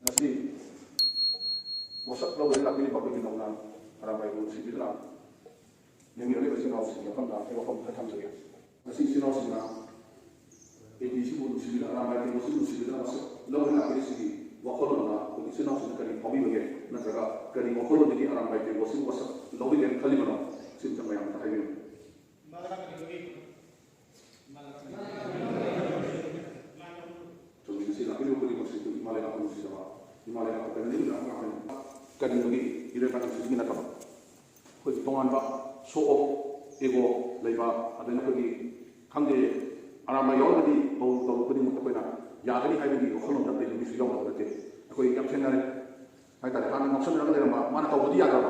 Ngasi wasak lo dari lagi bapak kita ulang ramai itu sih bilang yang ini masih nol sih ya kan dah kalau kamu kata saja masih sih nol sih nah ini sih bukan sih bilang ramai itu masih bilang masuk lo dari lagi sih waktu lo nah ini sih nol sih kali hobi bagai negara kali waktu lo jadi ramai itu masih wasak lo dari kali mana sih macam yang tak ini jadi sih lagi lo beri masih itu malah aku sih sama Himalaya apa kan ini nak apa kan ini ira kan sih nak apa kau tongan ba show off ego leba ada nak pergi kangge aramai yaw tadi bau kau ni muka kau nak ya tadi hai tadi kalau nak pergi mesti yaw nak pergi kau yang macam ni hai tadi kan maksud nak dia mana kau dia ada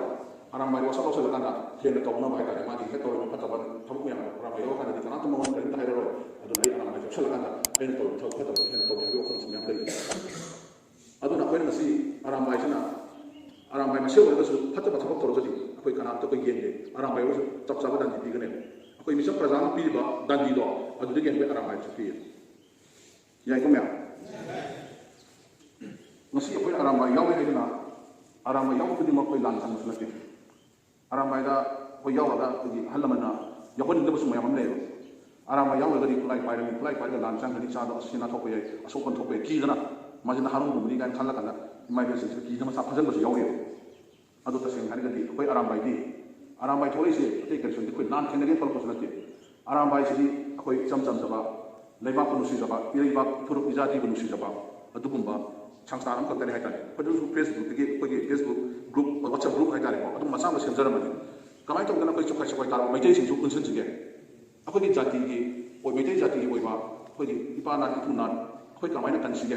aramai wasap wasap kan ada dia kau nak hai tadi mati kita orang kata ban tamu yang aramai yaw kan di tanah tu mau kan kita hero ada lagi aramai wasap kan ada dia tahu kata dia tahu yang kau semua yang Ado nak kau masih aramai sana, aramai masih orang tu hati macam apa terus jadi, aku ikan atau kau gende, aramai itu tak sabar dan jadi gini. Aku ini macam perasaan pilih bah dan jadi, ado dia gende aramai seperti. Ya ikut ya. Masih aku aramai yang ini na, aramai yang aku di mana kau lancar masuk lagi. Aramai dah kau yang ada di halaman na, yang kau ni lepas semua yang mana itu. Aramai yang ada di pelai pai lancar jadi cara aslinya tu kau ya, asupan tu kau ya, kiri na. Macam nak harung beri kan kalau kan, emergency kita macam apa saja masih jauh ya. Ado terus yang hari ganti, kau aram bayi tholi sih, kita kerja kau nan kena kan kalau kau nanti. Aram bayi sih, kau jam sebab, lebar penusi sebab, lebar turut ijati penusi sebab, ado kumba, cangsa aram kau tadi hai tadi. Kau tu Facebook group, WhatsApp group hai tadi, ado macam macam cara macam. Kamai tu kan kau cukai taruh, macam sih cukai sih juga. Aku ni jati ni, kau macam jati ni kau iba, kau ni ipa nan itu nan, kau kamai nak kan sih.